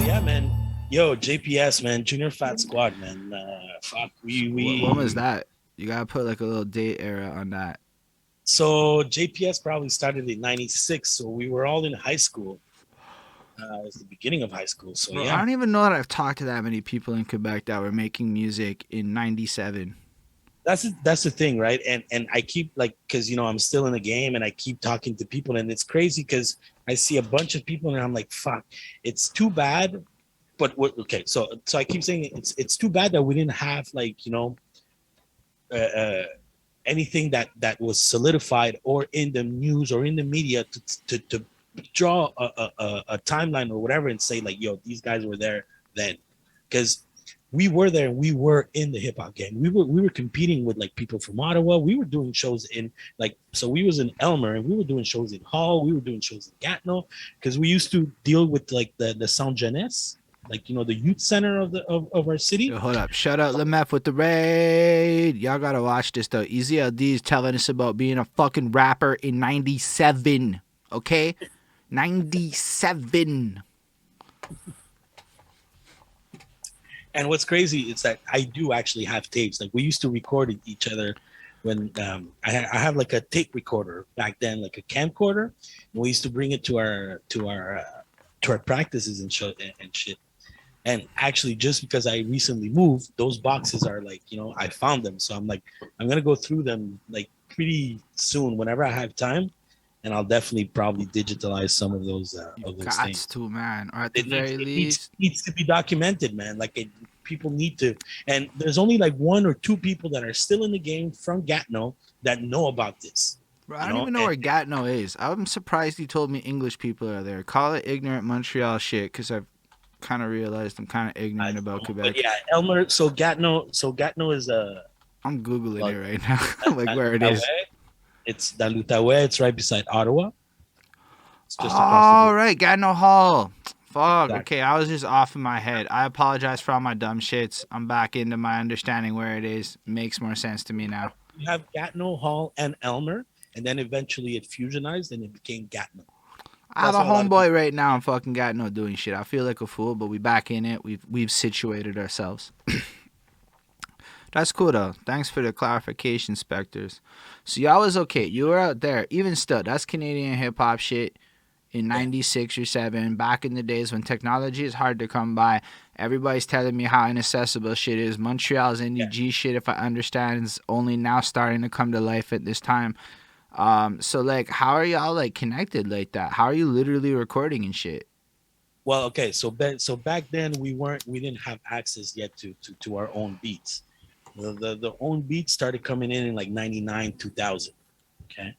Yeah, man. Yo, JPS, man, Junior Fat Squad, man. Fuck, When was we. that? You gotta put like a little date era on that. So JPS probably started in '96, so we were all in high school. It was the beginning of high school, so Bro, I yeah. don't even know that I've talked to that many people in Quebec that were making music in '97. That's the thing, right? And I keep like, because I'm still in the game, and I keep talking to people, and it's crazy because I see a bunch of people, and I'm like, fuck, it's too bad. But okay, so I keep saying it's too bad that we didn't have like uh, uh, anything that was solidified or in the news or in the media to draw a timeline or whatever and say like, yo, these guys were there then, because we were there and we were in the hip hop game. We were competing with like people from Ottawa. We were doing shows in like, so we was in Elmer and we were doing shows in Hall. We were doing shows in Gatineau because we used to deal with like the Saint Jeunesse, like the youth center of our city. Yo, hold up. Shut up, Lemef with the raid. Y'all gotta watch this though. Eazy El Dee is telling us about being a fucking rapper in '97. Okay? '97. And what's crazy is that I do actually have tapes. Like we used to record each other when I have like a tape recorder back then, like a camcorder. And we used to bring it to our practices and show and shit. And actually, just because I recently moved, those boxes are like, I found them. So I'm like, I'm gonna go through them like pretty soon, whenever I have time, and I'll definitely probably digitalize some You of those got things. to, man. Or at the It needs very it needs least, needs to be documented, man. Like people need to, and there's only like one or two people that are still in the game from Gatineau that know about this. bro, I You don't know, even know and where Gatineau is. I'm surprised he told me English people are there. Call it ignorant Montreal shit, because I've kind of realized I'm kind of I ignorant about don't know, but Quebec. yeah, Elmer. So Gatineau is a I'm Googling well, it right now, like where it is. Dalutawe. It's Dalutawe. It's right beside Ottawa. It's just across the All border. right, Gatineau Hall. Fuck. Exactly. Okay, I was just off in my head. I apologize for all my dumb shits. I'm back into my understanding where it is. Makes more sense to me now. You have Gatineau, Hall, and Elmer, and then eventually it fusionized and it became Gatineau. I have That's a why a lot of homeboy people. right now. I'm fucking Gatineau doing shit. I feel like a fool, but we back in it. We've situated ourselves. That's cool though. Thanks for the clarification, Spectres. So y'all was okay. You were out there. Even still, that's Canadian hip hop shit in Yeah. '96 or '7. Back in the days when technology is hard to come by. Everybody's telling me how inaccessible shit is. Montreal's Yeah. indie G shit, if I understand, is only now starting to come to life at this time. So like, how are y'all like connected like that? How are you literally recording and shit? Well, okay. So back then we didn't have access yet to our own beats. The own beats started coming in like 99, 2000. Okay.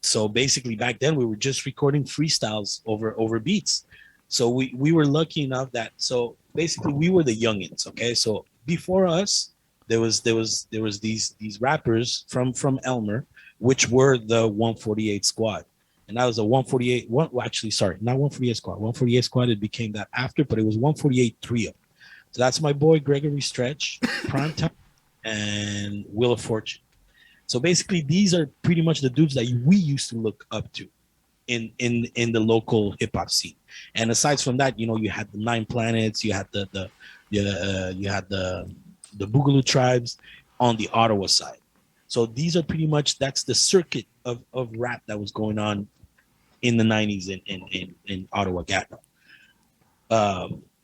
So basically back then we were just recording freestyles over beats. So we were lucky enough that, so basically we were the youngins. Okay. So before us, there was these rappers from Elmer, which were the 148 squad. And that was a 148 one, well, actually, sorry, not 148 squad. 148 squad, it became that after, but it was 148 trio. So that's my boy Gregory Stretch, Prime Time, and Wheel of Fortune. So basically, these are pretty much the dudes that we used to look up to in the local hip hop scene. And aside from that, you had the Nine Planets, you had you had the Boogaloo tribes on the Ottawa side. So these are pretty much, that's the circuit of rap that was going on in the '90s in Ottawa, Gatineau.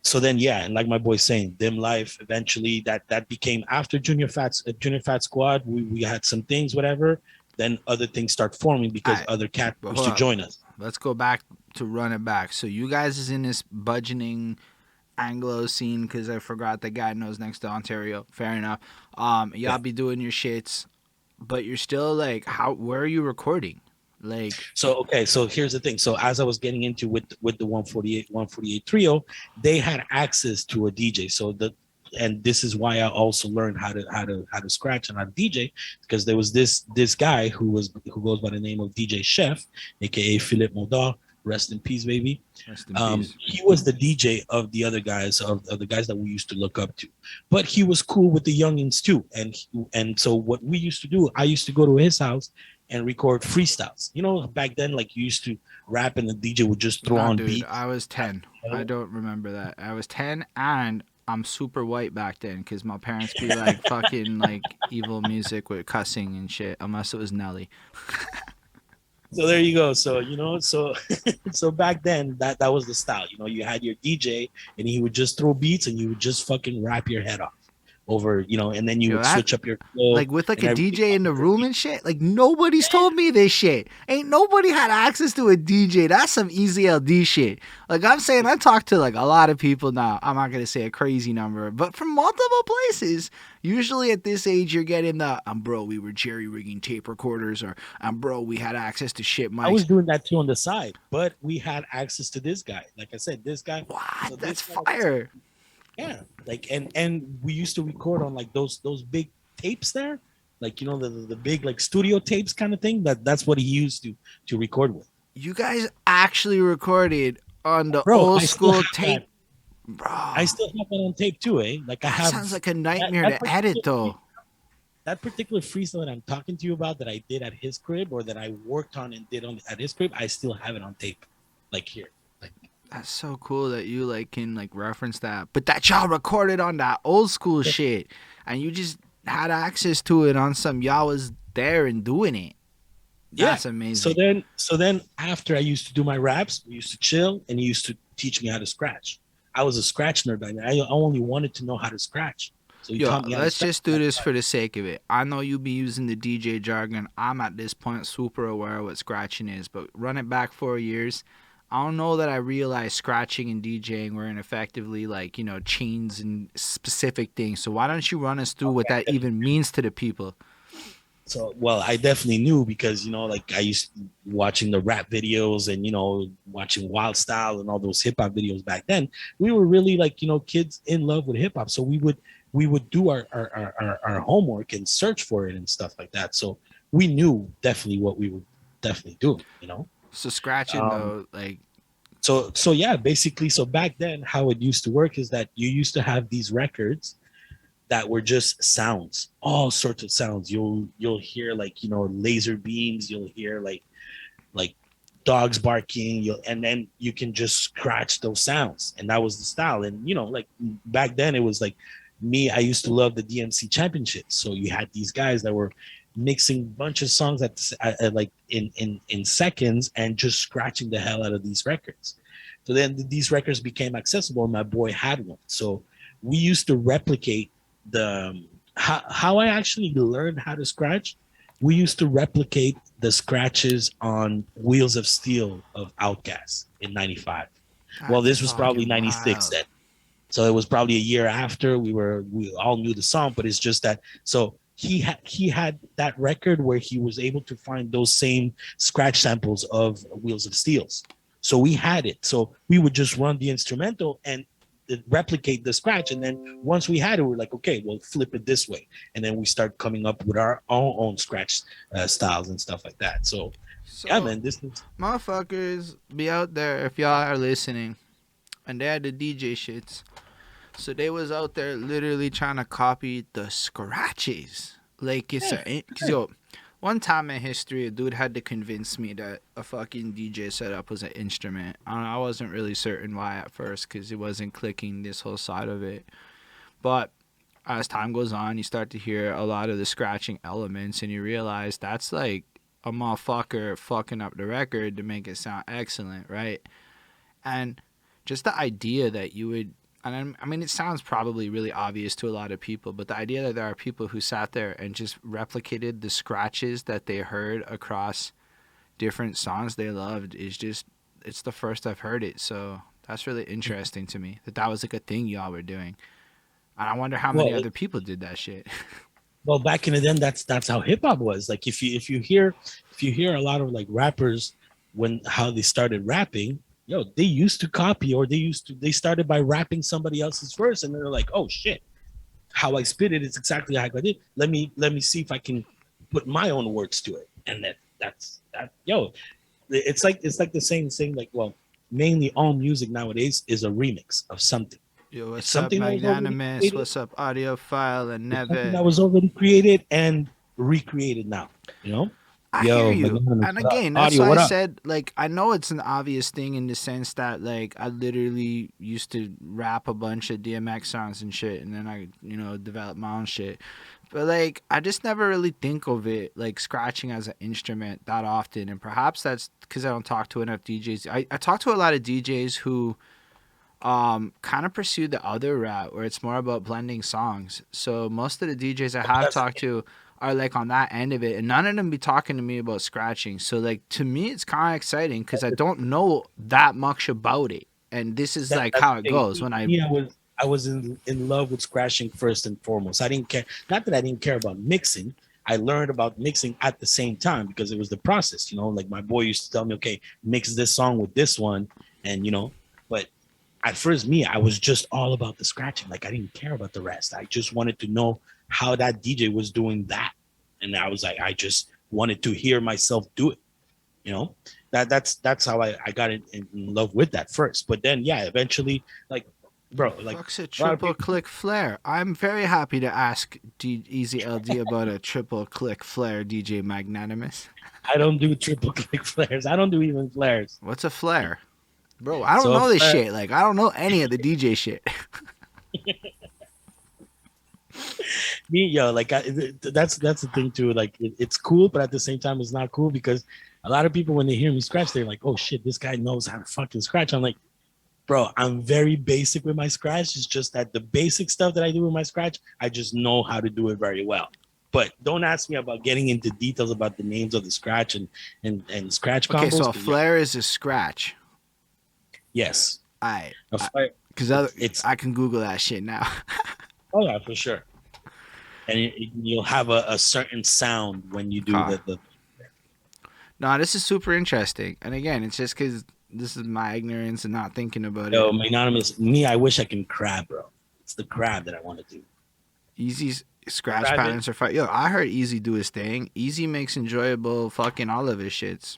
So then, yeah, and like my boy's saying, Dim Life. Eventually, that became after Junior Fat Squad. We had some things, whatever. Then other things start forming because Alright, other cats but used hold to up. join us. Let's go back to run it back. So you guys is in this budgeting Anglo scene because I forgot that guy knows next to Ontario. Fair enough. Y'all Yeah. be doing your shits, but you're still like, how? Where are you recording? Like, So okay, so here's the thing. So as I was getting into with the 148 trio, they had access to a DJ. So and this is why I also learned how to scratch and how to DJ, because there was this guy who goes by the name of DJ Chef, aka Philippe Modar. Rest in peace, baby. rest in peace. He was the DJ of the other guys, of the guys that we used to look up to, but he was cool with the youngins too. And so what we used to do, I used to go to his house and record freestyles. You know, back then, like you used to rap and the DJ would just throw No, on dude, beats. I was 10. I don't remember that. I was 10 and I'm super white back then because my parents be like fucking like evil music with cussing and shit, unless it was Nelly. So there you go. So so back then that was the style. You know, you had your DJ and he would just throw beats and you would just fucking rap your head off over, and then you Yo, would that switch up your flow like with like and a everything. DJ in the room and shit. Like nobody's told me this shit. Ain't nobody had access to a DJ. That's some Eazy El Dee shit. Like I'm saying, I talk to like a lot of people now. I'm not gonna say a crazy number, but from multiple places. Usually at this age, you're getting the bro, we were jerry rigging tape recorders, or bro, we had access to shit I was mics. doing that too on the side, but we had access to this guy. Like I said, this guy. What? So this That's guy at the time, fire. yeah, like and we used to record on like those big tapes there, like the big like studio tapes kind of thing. That's what he used to record with. You guys actually recorded on the Bro, old I still school have that. tape, I bro. still have that on tape too, eh? Like I That have sounds like a that nightmare that to edit, particular though. that particular freestyle that I'm talking to you about that I did at his crib or that I worked on and did on at his crib. I still have it on tape, like here. Like That's so cool that you like can like reference that. But that y'all recorded on that old school shit and you just had access to it on some y'all was there and doing it. yeah. That's So amazing. then so then after I used to do my raps, we used to chill and he used to teach me how to scratch. I was a scratch nerd back then. I only wanted to know how to scratch. So he Yo, taught me how to let's scratch. just do this for the sake of it. I know you be using the DJ jargon. I'm at this point super aware of what scratching is, but run it back 4 years. I don't know that I realized scratching and DJing were effectively like, chains and specific things. So why don't you run us through what that even means to the people? So, well, I definitely knew because like I used to watching the rap videos and watching Wild Style and all those hip hop videos back then. We were really like kids in love with hip hop, so we would do our homework and search for it and stuff like that. So we knew definitely what we were definitely doing. So scratching Um, though, like so yeah, basically, so back then, how it used to work is that you used to have these records that were just sounds, all sorts of sounds. You'll hear like laser beams. You'll hear like dogs barking. And then you can just scratch those sounds, and that was the style. And like back then, it was like me. I used to love the DMC championships. So you had these guys that were mixing a bunch of songs at like in seconds and just scratching the hell out of these records. So then these records became accessible, and my boy had one. So we used to replicate the how I actually learned how to scratch. We used to replicate the scratches on Wheels of Steel of Outkast in '95. Well, that's this was probably fucking '96 wild. then. So it was probably a year after we all knew the song, but it's just that so he had that record where he was able to find those same scratch samples of Wheels of Steels. So we had it. So we would just run the instrumental and replicate the scratch. And then once we had it, we're like, okay, we'll flip it this way. And then we start coming up with our own scratch styles and stuff like that. So yeah, So man, this is motherfuckers be out there if y'all are listening and they had the DJ shits. So they was out there literally trying to copy the scratches. Like it's yeah, a cause yo, one time in history a dude had to convince me that a fucking DJ setup was an instrument. I wasn't really certain why at first because it wasn't clicking this whole side of it. But as time goes on, you start to hear a lot of the scratching elements and you realize that's like a motherfucker fucking up the record to make it sound excellent, right? And just the idea that you would, and I mean, it sounds probably really obvious to a lot of people, but the idea that there are people who sat there and just replicated the scratches that they heard across different songs they loved is just, it's the first I've heard it. So that's really interesting to me that that was like a thing y'all were doing. And I wonder how many well, other people did that shit. well back in the then that's how hip hop was. Like if you hear a lot of like rappers when how they started rapping, they used to copy or they started by rapping somebody else's verse and they're like, oh shit, how I spit it is exactly how I did. Let me see if I can put my own words to it. And that's that. It's like the same thing. Like, well, mainly all music nowadays is a remix of something. Yo, It's what's up, something that was already Magnanimous? created. What's up, Audiophile and It's something Neve? that was already created and recreated now. You know. I hear Yo, you. Magnanimous, And what up? again, that's Audio, why I what up? said, like, I know it's an obvious thing in the sense that, like, I literally used to rap a bunch of DMX songs and shit, and then I, developed my own shit. But, like, I just never really think of it, like, scratching as an instrument that often. And perhaps that's because I don't talk to enough DJs. I talk to a lot of DJs who kind of pursue the other route where it's more about blending songs. So most of the DJs I But have that's the talked thing. to are like on that end of it, and none of them be talking to me about scratching. So like to me it's kind of exciting because I don't know that much about it, and this is like That's how the it thing. goes when I I was in love with scratching first and foremost. I didn't care. Not that I didn't care about mixing. I learned about mixing at the same time because it was the process. Like my boy used to tell me, okay, mix this song with this one, and But at first, me, I was just all about the scratching. Like I didn't care about the rest. I just wanted to know how that DJ was doing that, and I was like, I just wanted to hear myself do it. you know that's how I got in love with that first. But then yeah, eventually, like, the bro, like fuck's a a lot of triple people, click flare. I'm very happy to ask Easy LD about a triple click flare, DJ Magnanimous. I don't do triple click flares. I don't do even flares. What's a flare? Bro, I don't So a know this flare, shit. Like, I don't know any of the DJ shit. me, yo, like that's the thing too. Like it's cool, but at the same time it's not cool because a lot of people, when they hear me scratch, they're like, oh shit, this guy knows how to fucking scratch. I'm like, bro, I'm very basic with my scratch. It's just that the basic stuff that I do with my scratch, I just know how to do it very well. But don't ask me about getting into details about the names of the scratch and scratch Okay, combos so a because, yo, flare is a scratch. yes, I, a flare, because it's I can Google that shit now. oh yeah, for sure. And you'll have a certain sound when you do Okay. the No, this is super interesting. And again, it's just because this is my ignorance and not thinking about yo, it. magnanimous me. I wish I can crab, bro. It's the crab that I want to do. Easy scratch Crab it. patterns are fine. Yo, I heard Easy do his thing. Easy makes enjoyable fucking all of his shits.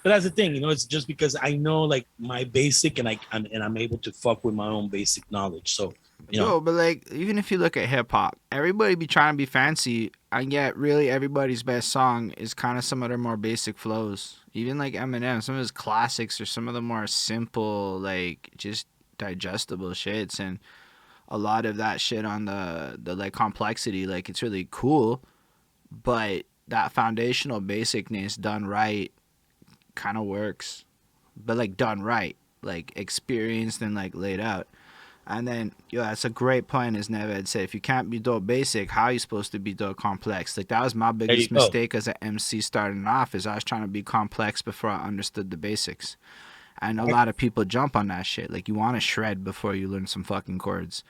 But that's the thing, it's just because I know like my basic, and I'm able to fuck with my own basic knowledge. So, you know, Yo, but like, even if you look at hip hop, everybody be trying to be fancy, and yet really everybody's best song is kind of some of their more basic flows. Even like Eminem, some of his classics are some of the more simple, like just digestible shits, and a lot of that shit on the like complexity, like it's really cool, but that foundational basicness done right kind of works. But like done right, like experienced and like laid out. And then, yo, that's a great point, as Neva had said. If you can't be dope basic, how are you supposed to be dope complex? Like, that was my there you biggest go. mistake as an MC starting off, is I was trying to be complex before I understood the basics. And a lot of people jump on that shit. Like, you want to shred before you learn some fucking chords.